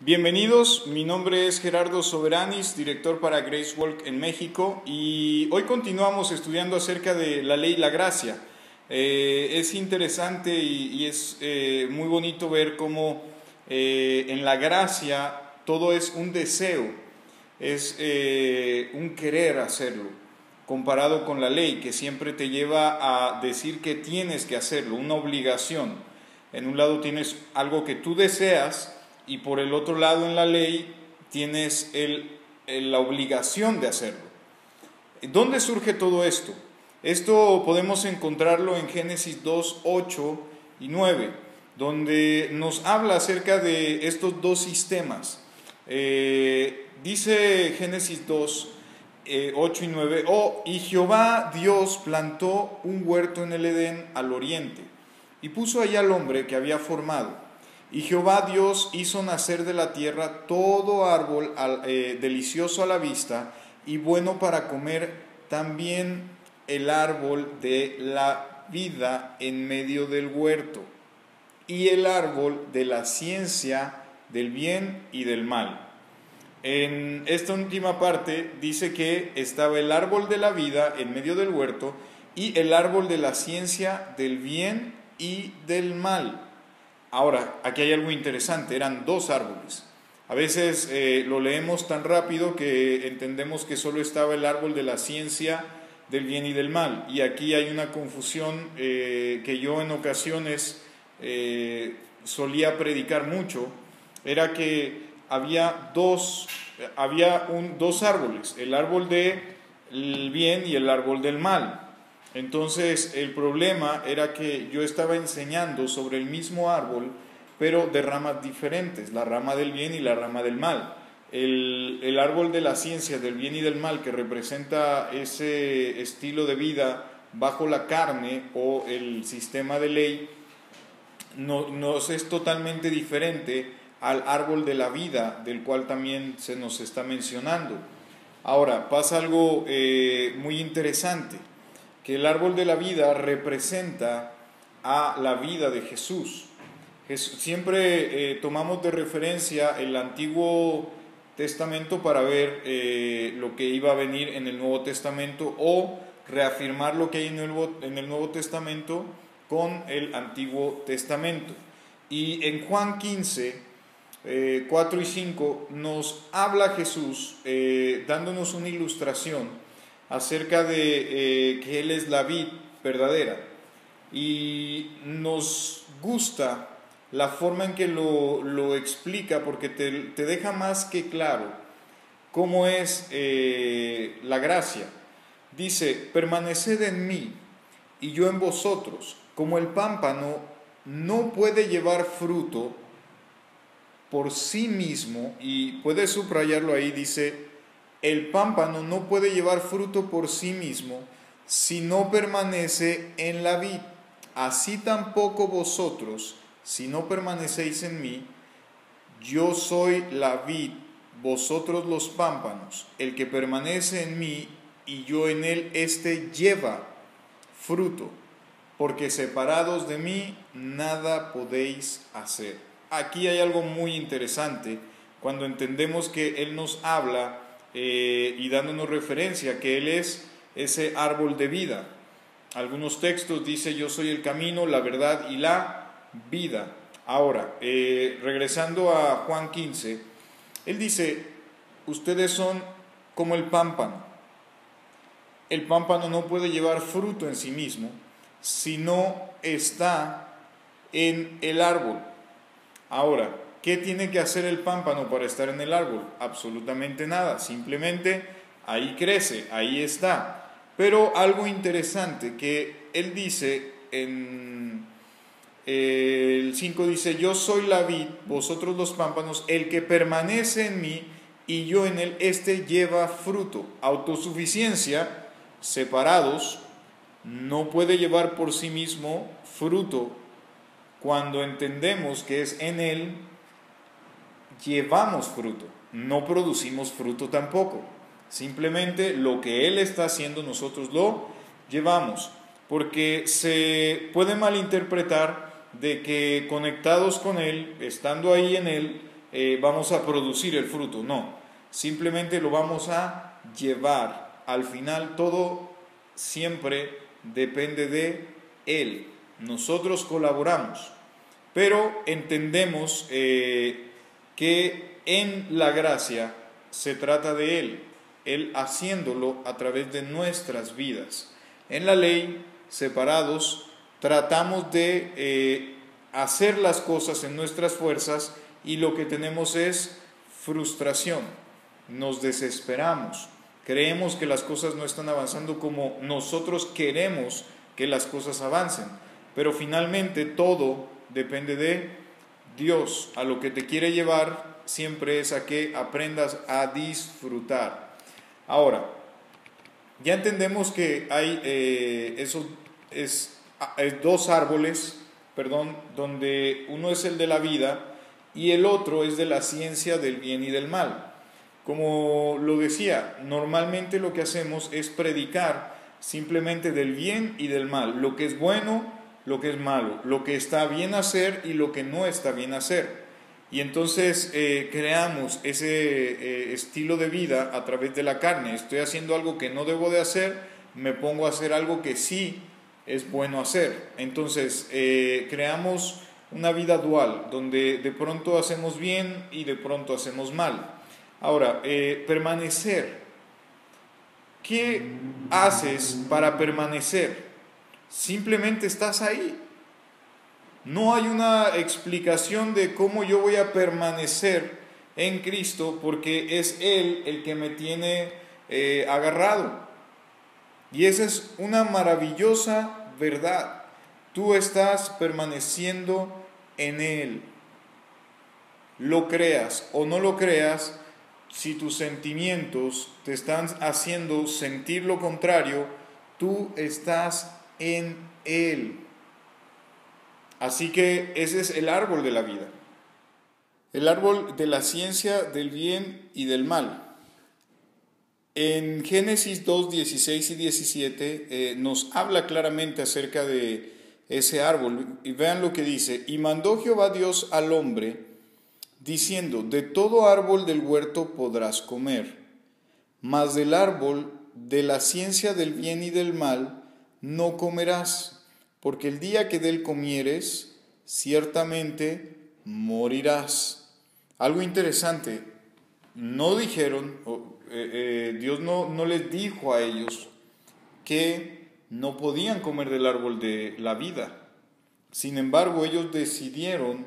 Bienvenidos, mi nombre es Gerardo Soberanis, director para Grace Walk en México, y hoy continuamos estudiando acerca de la ley y la gracia. Es interesante y es muy bonito ver cómo en la gracia todo es un deseo, es un querer hacerlo, comparado con la ley que siempre te lleva a decir que tienes que hacerlo, una obligación. En un lado tienes algo que tú deseas, y por el otro lado en la ley tienes la obligación de hacerlo. ¿Dónde surge todo esto? Esto podemos encontrarlo en Génesis 2, 8 y 9, donde nos habla acerca de estos dos sistemas. Dice Génesis 2, 8 y 9, y Jehová Dios plantó un huerto en el Edén al oriente, y puso allá al hombre que había formado. Y Jehová Dios hizo nacer de la tierra todo árbol delicioso a la vista y bueno para comer, también el árbol de la vida en medio del huerto, y el árbol de la ciencia del bien y del mal. En esta última parte dice que estaba el árbol de la vida en medio del huerto y el árbol de la ciencia del bien y del mal. Ahora, aquí hay algo interesante, eran dos árboles. A veces lo leemos tan rápido que entendemos que solo estaba el árbol de la ciencia del bien y del mal. Y aquí hay una confusión que yo en ocasiones solía predicar mucho. Era que había dos árboles, el árbol del bien y el árbol del mal. Entonces el problema era que yo estaba enseñando sobre el mismo árbol, pero de ramas diferentes, la rama del bien y la rama del mal. El árbol de la ciencia del bien y del mal, que representa ese estilo de vida bajo la carne o el sistema de ley, nos es totalmente diferente al árbol de la vida, del cual también se nos está mencionando. Ahora, pasa algo muy interesante, que el árbol de la vida representa a la vida de Jesús. Siempre tomamos de referencia el Antiguo Testamento para ver lo que iba a venir en el Nuevo Testamento, o reafirmar lo que hay en el Nuevo Testamento con el Antiguo Testamento. Y en Juan 15, 4 y 5 nos habla Jesús dándonos una ilustración acerca de que Él es la vid verdadera, y nos gusta la forma en que lo explica, porque te deja más que claro cómo es la gracia. Dice: permaneced en mí y yo en vosotros, como el pámpano no puede llevar fruto por sí mismo, y puedes subrayarlo ahí, dice: el pámpano no puede llevar fruto por sí mismo si no permanece en la vid. Así tampoco vosotros, si no permanecéis en mí. Yo soy la vid, vosotros los pámpanos. El que permanece en mí y yo en él, éste lleva fruto, porque separados de mí nada podéis hacer. Aquí hay algo muy interesante cuando entendemos que Él nos habla y dándonos referencia que Él es ese árbol de vida. Algunos textos dice: yo soy el camino, la verdad y la vida. Ahora, regresando a Juan 15, Él dice: ustedes son como el pámpano. El pámpano no puede llevar fruto en sí mismo si no está en el árbol. Ahora, ¿qué tiene que hacer el pámpano para estar en el árbol? Absolutamente nada, simplemente ahí crece, ahí está. Pero algo interesante que Él dice en el 5, dice: yo soy la vid, vosotros los pámpanos, el que permanece en mí y yo en él, éste lleva fruto. Autosuficiencia, separados, no puede llevar por sí mismo fruto. Cuando entendemos que es en Él, llevamos fruto, no producimos fruto tampoco. Simplemente lo que Él está haciendo, nosotros lo llevamos, porque se puede malinterpretar de que conectados con Él, estando ahí en Él, vamos a producir el fruto, no, simplemente lo vamos a llevar. Al final todo siempre depende de Él. Nosotros colaboramos, pero entendemos que en la gracia se trata de Él haciéndolo a través de nuestras vidas. En la ley, separados, tratamos de hacer las cosas en nuestras fuerzas y lo que tenemos es frustración, nos desesperamos, creemos que las cosas no están avanzando como nosotros queremos que las cosas avancen, pero finalmente todo depende de Dios. A lo que te quiere llevar siempre es a que aprendas a disfrutar. Ahora, ya entendemos que hay dos árboles, donde uno es el de la vida y el otro es de la ciencia del bien y del mal. Como lo decía, normalmente lo que hacemos es predicar simplemente del bien y del mal, lo que es bueno, lo que es malo, lo que está bien hacer y lo que no está bien hacer. Y entonces creamos ese estilo de vida a través de la carne. Estoy haciendo algo que no debo de hacer, me pongo a hacer algo que sí es bueno hacer. Entonces creamos una vida dual, donde de pronto hacemos bien y de pronto hacemos mal. Ahora, permanecer. ¿Qué haces para permanecer? Simplemente estás ahí. No hay una explicación de cómo yo voy a permanecer en Cristo, porque es Él el que me tiene agarrado. Y esa es una maravillosa verdad. Tú estás permaneciendo en Él. Lo creas o no lo creas, si tus sentimientos te están haciendo sentir lo contrario, tú estás en Él. Así que ese es el árbol de la vida, el árbol de la ciencia del bien y del mal. En Génesis 2, 16 y 17 nos habla claramente acerca de ese árbol. Y vean lo que dice: y mandó Jehová Dios al hombre, diciendo: de todo árbol del huerto podrás comer, mas del árbol de la ciencia del bien y del mal no comerás, porque el día que de él comieres, ciertamente morirás. Algo interesante, no dijeron, Dios no les dijo a ellos que no podían comer del árbol de la vida. Sin embargo, ellos decidieron,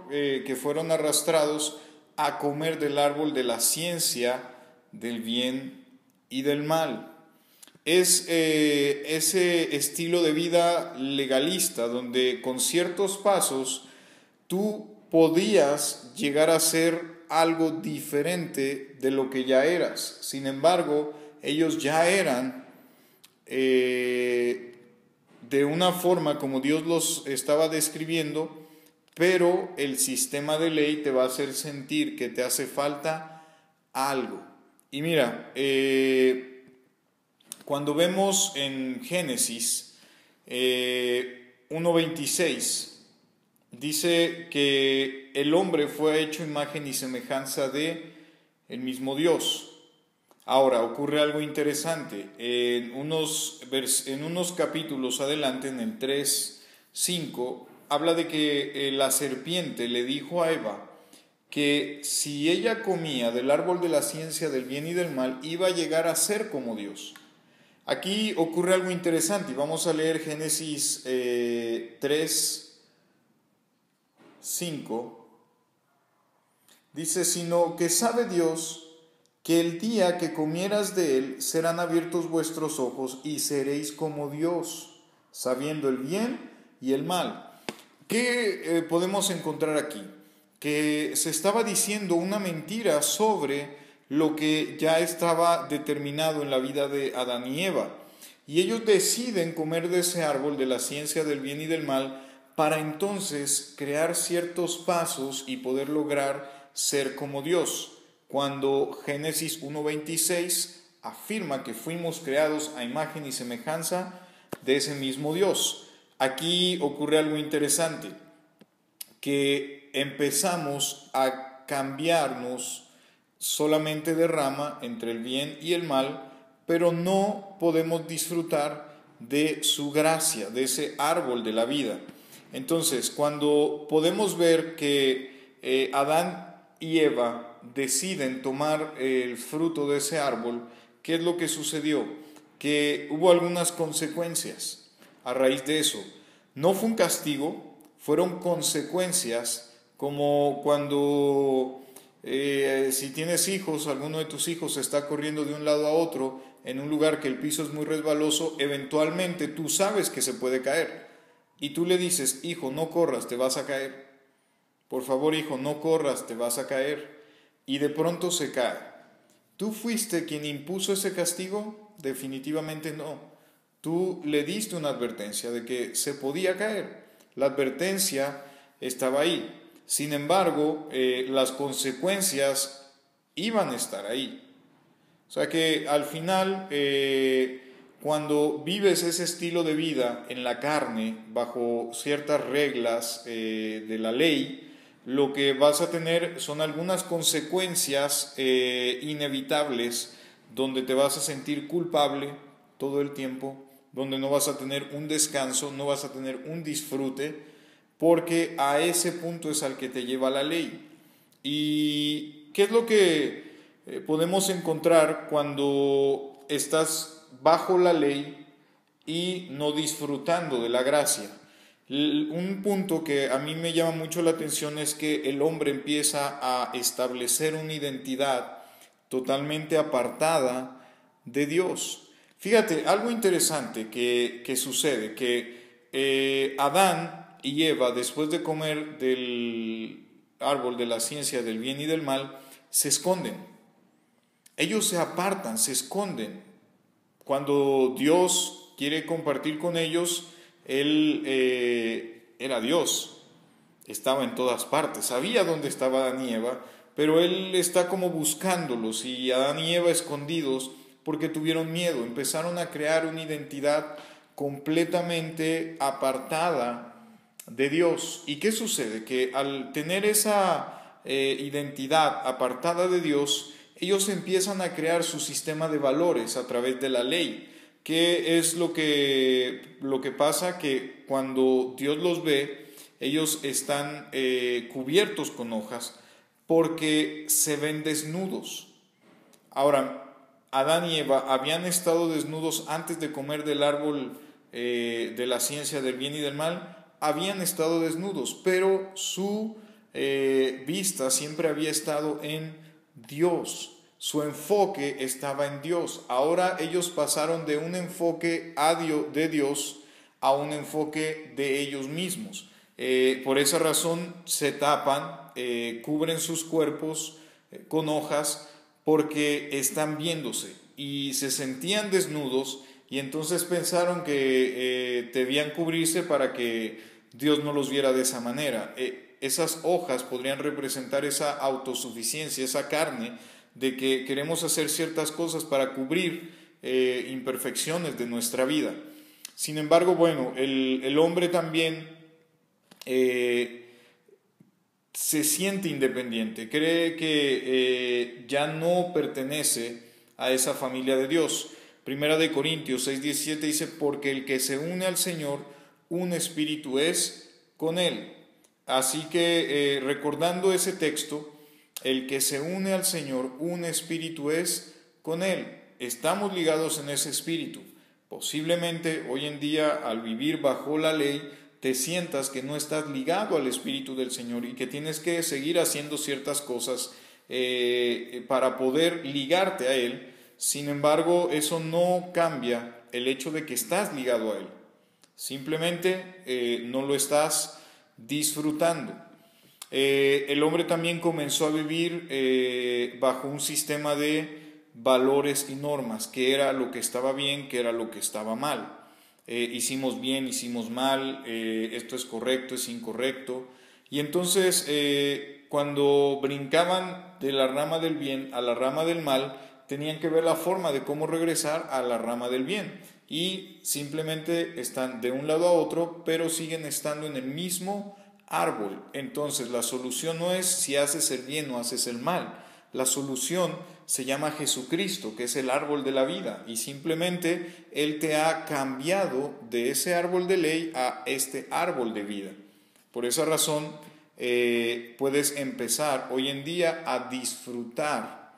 que fueron arrastrados a comer del árbol de la ciencia del bien y del mal. Es ese estilo de vida legalista donde con ciertos pasos tú podías llegar a ser algo diferente de lo que ya eras. Sin embargo, ellos ya eran de una forma como Dios los estaba describiendo, pero el sistema de ley te va a hacer sentir que te hace falta algo. Y mira, cuando vemos en Génesis 1:26, dice que el hombre fue hecho imagen y semejanza de el mismo Dios. Ahora, ocurre algo interesante. En unos capítulos adelante, en el 3:5, habla de que la serpiente le dijo a Eva que si ella comía del árbol de la ciencia del bien y del mal, iba a llegar a ser como Dios. Aquí ocurre algo interesante y vamos a leer Génesis 3:5. Dice: sino que sabe Dios que el día que comieras de él serán abiertos vuestros ojos y seréis como Dios, sabiendo el bien y el mal. ¿Qué podemos encontrar aquí? Que se estaba diciendo una mentira sobre lo que ya estaba determinado en la vida de Adán y Eva. Y ellos deciden comer de ese árbol de la ciencia del bien y del mal para entonces crear ciertos pasos y poder lograr ser como Dios. Cuando Génesis 1:26 afirma que fuimos creados a imagen y semejanza de ese mismo Dios. Aquí ocurre algo interesante, que empezamos a para cambiarnos solamente de rama entre el bien y el mal, pero no podemos disfrutar de su gracia, de ese árbol de la vida. Entonces, cuando podemos ver que Adán y Eva deciden tomar el fruto de ese árbol, ¿qué es lo que sucedió? Que hubo algunas consecuencias a raíz de eso. No fue un castigo, fueron consecuencias, como cuando si tienes hijos, alguno de tus hijos está corriendo de un lado a otro en un lugar que el piso es muy resbaloso, eventualmente tú sabes que se puede caer y tú le dices: hijo, no corras, te vas a caer. Por favor, hijo, no corras, te vas a caer. Y de pronto se cae. ¿Tú fuiste quien impuso ese castigo? Definitivamente no. Tú le diste una advertencia de que se podía caer. La advertencia estaba ahí. Sin embargo, las consecuencias iban a estar ahí. O sea que al final, cuando vives ese estilo de vida en la carne, bajo ciertas reglas de la ley, lo que vas a tener son algunas consecuencias inevitables, donde te vas a sentir culpable todo el tiempo, donde no vas a tener un descanso, no vas a tener un disfrute, porque a ese punto es al que te lleva la ley. ¿Y qué es lo que podemos encontrar cuando estás bajo la ley y no disfrutando de la gracia? Un punto que a mí me llama mucho la atención es que el hombre empieza a establecer una identidad totalmente apartada de Dios. Fíjate, algo interesante que sucede, que Adán y Eva, después de comer del árbol de la ciencia del bien y del mal, se esconden. Ellos se apartan, se esconden. Cuando Dios quiere compartir con ellos, Él era Dios, estaba en todas partes, sabía dónde estaba Adán y Eva, pero Él está como buscándolos, y Adán y Eva escondidos porque tuvieron miedo, empezaron a crear una identidad completamente apartada de Dios. ¿Y qué sucede? Que al tener esa identidad apartada de Dios, ellos empiezan a crear su sistema de valores a través de la ley. ¿Qué es lo que pasa? Que cuando Dios los ve, ellos están cubiertos con hojas porque se ven desnudos. Ahora, Adán y Eva habían estado desnudos antes de comer del árbol de la ciencia del bien y del mal, habían estado desnudos, pero su vista siempre había estado en Dios. Su enfoque estaba en Dios. Ahora ellos pasaron de un enfoque de Dios a un enfoque de ellos mismos. Por esa razón se tapan, cubren sus cuerpos con hojas, porque están viéndose y se sentían desnudos, y entonces pensaron que debían cubrirse para que Dios no los viera de esa manera. Esas hojas podrían representar esa autosuficiencia, esa carne de que queremos hacer ciertas cosas para cubrir imperfecciones de nuestra vida. Sin embargo, bueno, el hombre también se siente independiente, cree que ya no pertenece a esa familia de Dios. Primera de Corintios 6:17 dice: porque el que se une al Señor, un espíritu es con él. Así que recordando ese texto, el que se une al Señor, un espíritu es con él. Estamos ligados en ese espíritu. Posiblemente hoy en día, al vivir bajo la ley, te sientas que no estás ligado al Espíritu del Señor y que tienes que seguir haciendo ciertas cosas para poder ligarte a Él. Sin embargo, eso no cambia el hecho de que estás ligado a Él. Simplemente no lo estás disfrutando. El hombre también comenzó a vivir bajo un sistema de valores y normas, qué era lo que estaba bien, qué era lo que estaba mal. Hicimos bien, hicimos mal, esto es correcto, es incorrecto. Y entonces cuando brincaban de la rama del bien a la rama del mal, tenían que ver la forma de cómo regresar a la rama del bien, y simplemente están de un lado a otro, pero siguen estando en el mismo árbol. Entonces la solución no es si haces el bien o haces el mal. La solución se llama Jesucristo, que es el árbol de la vida, y simplemente Él te ha cambiado de ese árbol de ley a este árbol de vida. Por esa razón puedes empezar hoy en día a disfrutar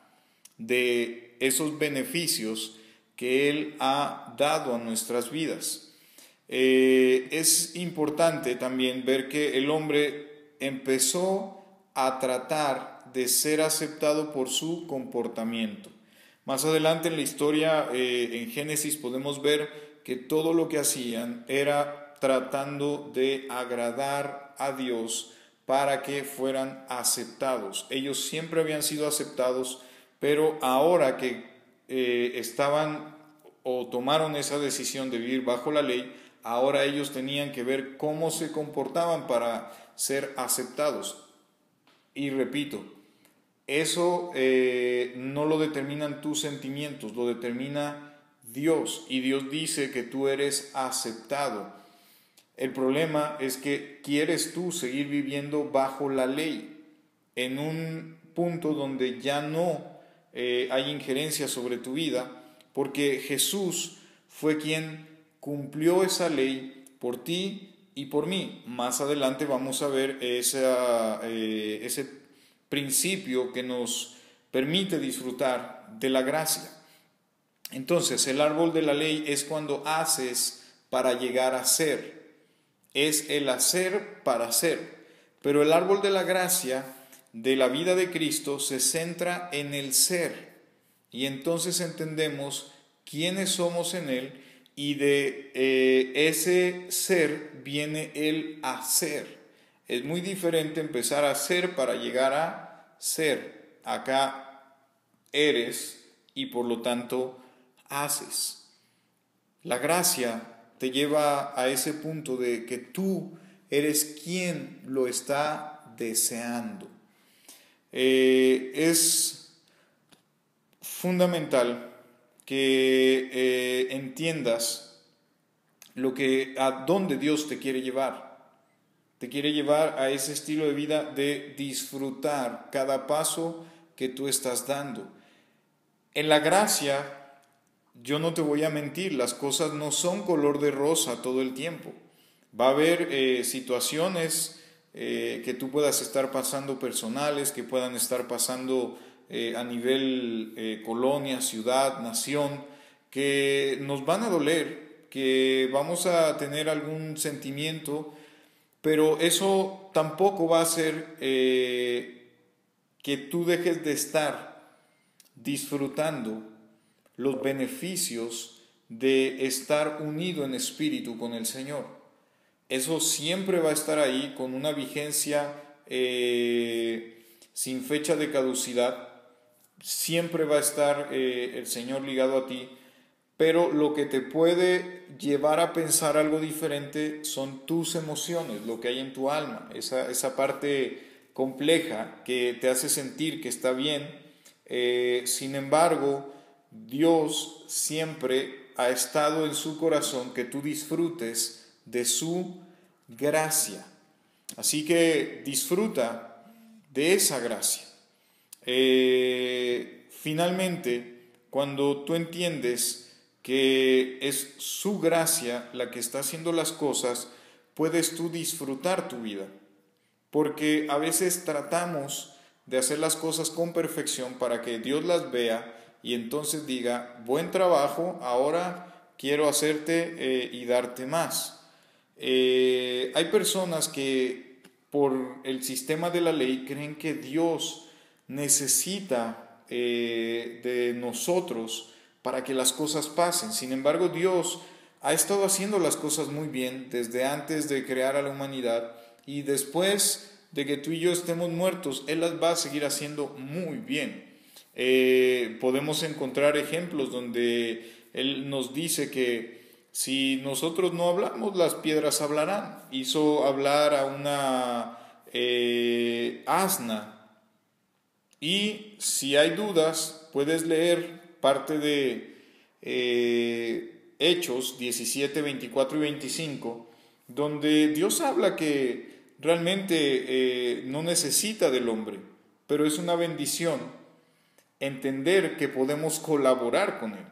de esos beneficios que Él ha dado a nuestras vidas. Es importante también ver que el hombre empezó a tratar de ser aceptado por su comportamiento. Más adelante en la historia, en Génesis, podemos ver que todo lo que hacían era tratando de agradar a Dios para que fueran aceptados. Ellos siempre habían sido aceptados, pero ahora que estaban o tomaron esa decisión de vivir bajo la ley, ahora ellos tenían que ver cómo se comportaban para ser aceptados. Y repito, eso no lo determinan tus sentimientos, lo determina Dios, y Dios dice que tú eres aceptado. El problema es que quieres tú seguir viviendo bajo la ley, en un punto donde ya no hay injerencia sobre tu vida, porque Jesús fue quien cumplió esa ley por ti y por mí. Más adelante vamos a ver ese principio que nos permite disfrutar de la gracia. Entonces, el árbol de la ley es cuando haces para llegar a ser. Es el hacer para ser. Pero el árbol de la gracia, de la vida de Cristo, se centra en el ser. Y entonces entendemos quiénes somos en Él, y de ese ser viene el hacer. Es muy diferente empezar a hacer para llegar a ser. Acá eres y por lo tanto haces. La gracia te lleva a ese punto de que tú eres quien lo está deseando. Es fundamental que entiendas a dónde Dios te quiere llevar. Te quiere llevar a ese estilo de vida de disfrutar cada paso que tú estás dando. En la gracia, yo no te voy a mentir, las cosas no son color de rosa todo el tiempo. Va a haber situaciones que tú puedas estar pasando personales, que puedan estar pasando a nivel colonia, ciudad, nación, que nos van a doler, que vamos a tener algún sentimiento, pero eso tampoco va a hacer que tú dejes de estar disfrutando los beneficios de estar unido en espíritu con el Señor. Eso siempre va a estar ahí con una vigencia sin fecha de caducidad. Siempre va a estar el Señor ligado a ti, pero lo que te puede llevar a pensar algo diferente son tus emociones, lo que hay en tu alma, esa parte compleja que te hace sentir que está bien. Sin embargo, Dios siempre ha estado en su corazón que tú disfrutes de su gracia. Así que disfruta de esa gracia. Finalmente, cuando tú entiendes que es su gracia la que está haciendo las cosas, puedes tú disfrutar tu vida. Porque a veces tratamos de hacer las cosas con perfección para que Dios las vea y entonces diga, buen trabajo, ahora quiero hacerte y darte más. Hay personas que por el sistema de la ley creen que Dios necesita de nosotros para que las cosas pasen. Sin embargo, Dios ha estado haciendo las cosas muy bien desde antes de crear a la humanidad, y después de que tú y yo estemos muertos, Él las va a seguir haciendo muy bien. Podemos encontrar ejemplos donde Él nos dice que si nosotros no hablamos, las piedras hablarán. Hizo hablar a una asna. Y si hay dudas, puedes leer parte de Hechos 17, 24 y 25, donde Dios habla que realmente no necesita del hombre, pero es una bendición entender que podemos colaborar con él.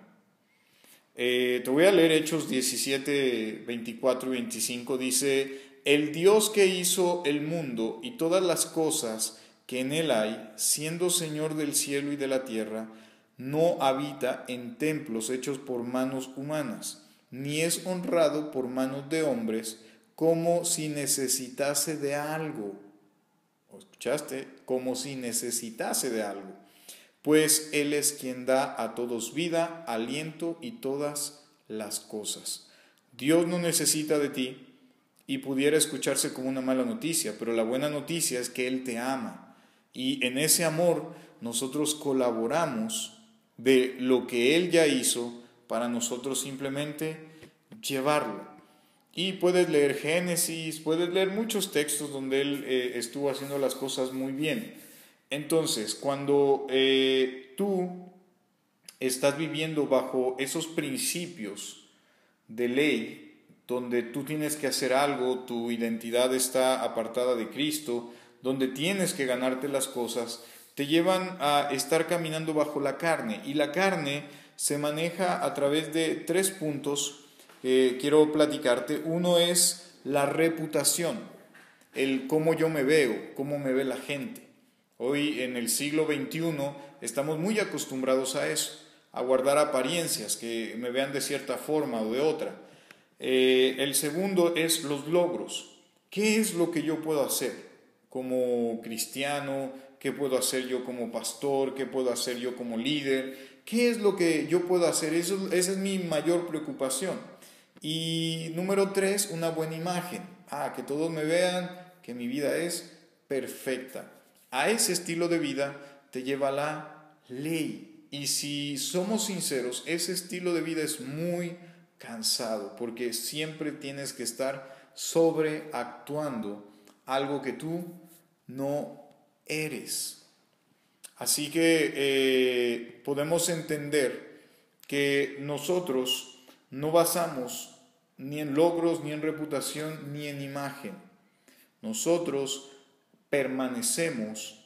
Te voy a leer Hechos 17, 24 y 25. Dice: el Dios que hizo el mundo y todas las cosas que en él hay, siendo Señor del cielo y de la tierra, no habita en templos hechos por manos humanas, ni es honrado por manos de hombres, como si necesitase de algo. ¿Escuchaste? Como si necesitase de algo. Pues Él es quien da a todos vida, aliento y todas las cosas. Dios no necesita de ti, y pudiera escucharse como una mala noticia, pero la buena noticia es que Él te ama. Y en ese amor nosotros colaboramos de lo que Él ya hizo para nosotros simplemente llevarlo. Y puedes leer Génesis, puedes leer muchos textos donde Él estuvo haciendo las cosas muy bien. Entonces, cuando tú estás viviendo bajo esos principios de ley, donde tú tienes que hacer algo, tu identidad está apartada de Cristo, donde tienes que ganarte las cosas, te llevan a estar caminando bajo la carne. Y la carne se maneja a través de 3 puntos que quiero platicarte. Uno es la reputación, el cómo yo me veo, cómo me ve la gente. Hoy en el siglo XXI estamos muy acostumbrados a eso, a guardar apariencias, que me vean de cierta forma o de otra. El segundo es los logros. ¿Qué es lo que yo puedo hacer como cristiano? ¿Qué puedo hacer yo como pastor? ¿Qué puedo hacer yo como líder? ¿Qué es lo que yo puedo hacer? Esa es mi mayor preocupación. Y número 3, una buena imagen. Que todos me vean que mi vida es perfecta. A ese estilo de vida te lleva la ley. Y si somos sinceros, ese estilo de vida es muy cansado, porque siempre tienes que estar sobreactuando algo que tú no eres. Así que podemos entender que nosotros no basamos ni en logros, ni en reputación, ni en imagen. Nosotros permanecemos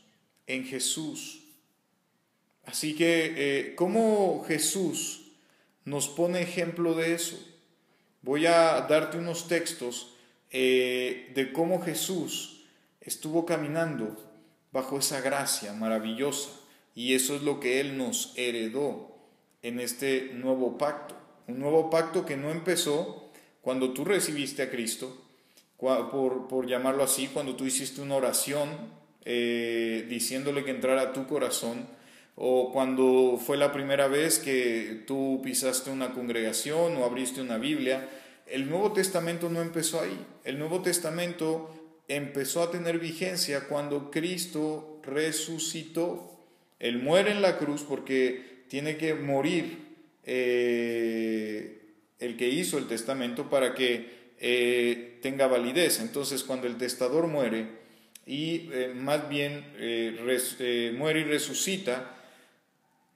en Jesús. Así que, ¿cómo Jesús nos pone ejemplo de eso? Voy a darte unos textos de cómo Jesús estuvo caminando bajo esa gracia maravillosa, y eso es lo que Él nos heredó en este nuevo pacto. Un nuevo pacto que no empezó cuando tú recibiste a Cristo, por llamarlo así, cuando tú hiciste una oración diciéndole que entrara a tu corazón, o cuando fue la primera vez que tú pisaste una congregación o abriste una Biblia. El Nuevo Testamento no empezó ahí. El Nuevo Testamento empezó a tener vigencia cuando Cristo resucitó. Él muere en la cruz porque tiene que morir el que hizo el testamento para que tenga validez. Entonces, cuando el testador muere y más bien muere y resucita,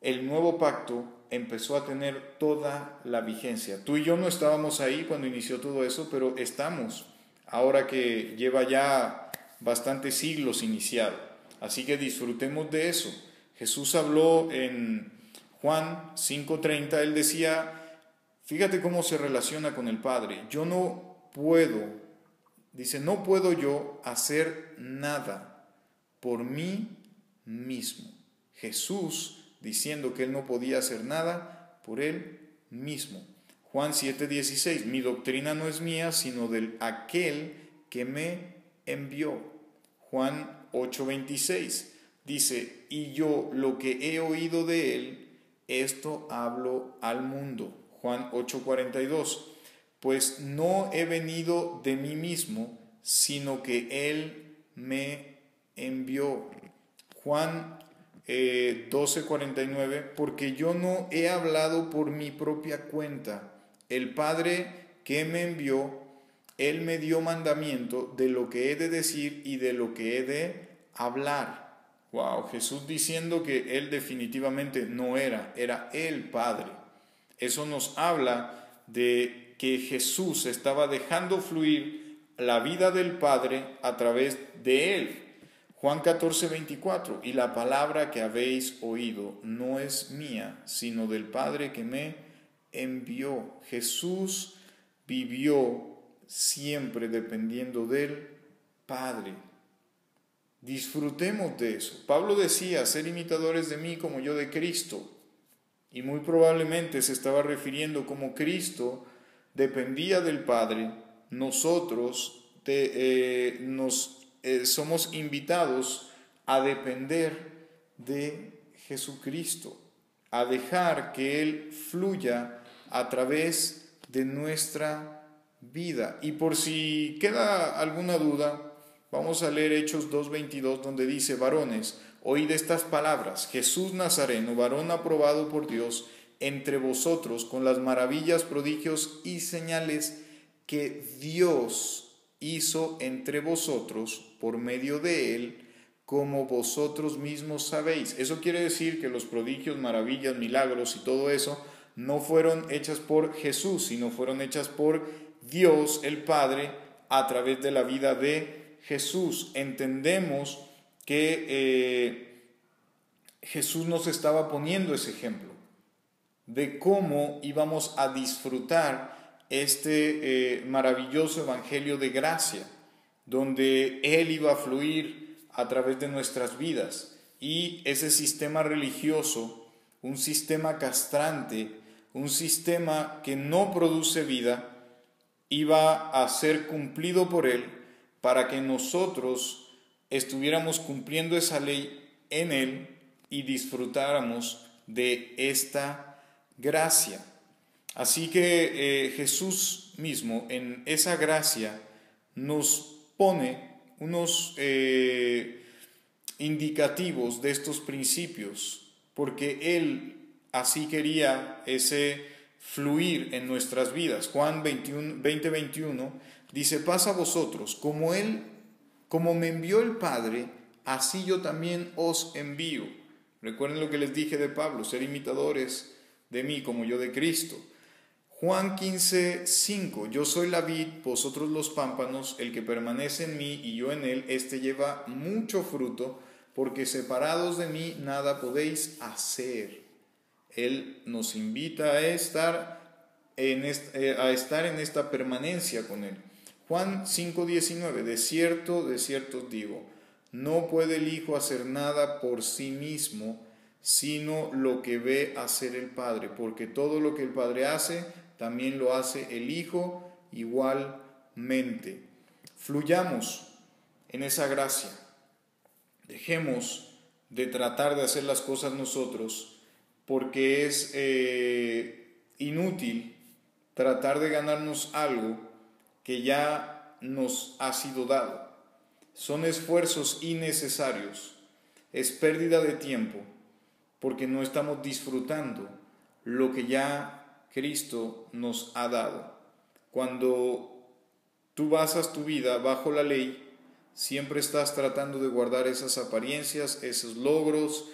el nuevo pacto empezó a tener toda la vigencia. Tú y yo no estábamos ahí cuando inició todo eso, pero estamos ahora que lleva ya bastantes siglos iniciado. Así que disfrutemos de eso. Jesús habló en Juan 5:30, Él decía, fíjate cómo se relaciona con el Padre. Yo no puedo, dice, no puedo yo hacer nada por mí mismo. Jesús diciendo que Él no podía hacer nada por Él mismo. Juan 7:16, mi doctrina no es mía, sino de aquel que me envió. Juan 8:26 dice, y yo lo que he oído de Él, esto hablo al mundo. Juan 8:42, pues no he venido de mí mismo, sino que Él me envió. Juan 12:49, porque yo no he hablado por mi propia cuenta. El Padre que me envió, Él me dio mandamiento de lo que he de decir y de lo que he de hablar. Wow, Jesús diciendo que Él definitivamente no era el Padre. Eso nos habla de que Jesús estaba dejando fluir la vida del Padre a través de él. Juan 14:24, y la palabra que habéis oído no es mía, sino del Padre que me envió. Jesús vivió siempre dependiendo del Padre. Disfrutemos de eso. Pablo decía, ser imitadores de mí como yo de Cristo. Y muy probablemente se estaba refiriendo como Cristo dependía del Padre. Nosotros somos invitados a depender de Jesucristo, a dejar que Él fluya a través de nuestra vida. Y por si queda alguna duda, vamos a leer Hechos 2:22, donde dice: varones, oíd estas palabras, Jesús Nazareno, varón aprobado por Dios entre vosotros, con las maravillas, prodigios y señales que Dios hizo entre vosotros por medio de él, como vosotros mismos sabéis. Eso quiere decir que los prodigios, maravillas, milagros y todo eso no fueron hechas por Jesús, sino fueron hechas por Dios el Padre a través de la vida de Jesús. Entendemos que Jesús nos estaba poniendo ese ejemplo de cómo íbamos a disfrutar este maravilloso evangelio de gracia, donde Él iba a fluir a través de nuestras vidas, y ese sistema religioso, un sistema castrante, un sistema que no produce vida, iba a ser cumplido por Él para que nosotros estuviéramos cumpliendo esa ley en Él y disfrutáramos de esta gracia. Así que Jesús mismo en esa gracia nos pone unos indicativos de estos principios, porque Él así quería ese fluir en nuestras vidas. Juan 20:21 dice: paz a vosotros, como me envió el Padre, así yo también os envío. Recuerden lo que les dije de Pablo, ser imitadores de mí como yo de Cristo. Juan 15:5, yo soy la vid, vosotros los pámpanos, el que permanece en mí y yo en él, éste lleva mucho fruto, porque separados de mí nada podéis hacer. Él nos invita a estar en esta permanencia con él. Juan 5:19, de cierto os digo, no puede el Hijo hacer nada por sí mismo, sino lo que ve hacer el Padre, porque todo lo que el Padre hace, también lo hace el Hijo igualmente. Fluyamos en esa gracia. Dejemos de tratar de hacer las cosas nosotros, porque es inútil tratar de ganarnos algo que ya nos ha sido dado. Son esfuerzos innecesarios, es pérdida de tiempo, porque no estamos disfrutando lo que ya Cristo nos ha dado. Cuando tú basas tu vida bajo la ley, siempre estás tratando de guardar esas apariencias, esos logros,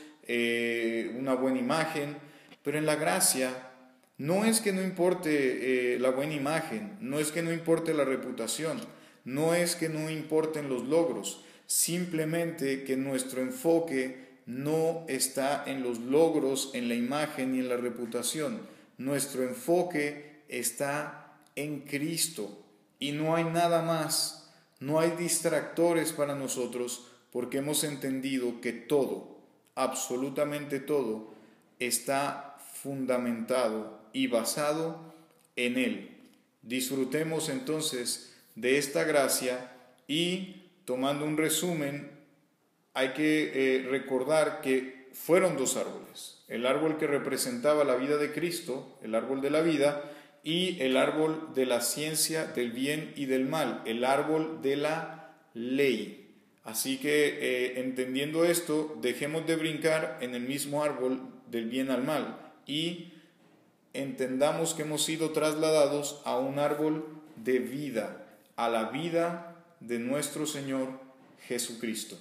una buena imagen, pero en la gracia no es que no importe la buena imagen, no es que no importe la reputación, no es que no importen los logros, simplemente que nuestro enfoque no está en los logros, en la imagen y en la reputación. Nuestro enfoque está en Cristo y no hay nada más, no hay distractores para nosotros, porque hemos entendido que todo, absolutamente todo, está fundamentado y basado en Él. Disfrutemos entonces de esta gracia y, tomando un resumen, hay que recordar que fueron dos árboles. El árbol que representaba la vida de Cristo, el árbol de la vida, y el árbol de la ciencia del bien y del mal, el árbol de la ley. Así que entendiendo esto, dejemos de brincar en el mismo árbol del bien al mal y entendamos que hemos sido trasladados a un árbol de vida, a la vida de nuestro Señor Jesucristo.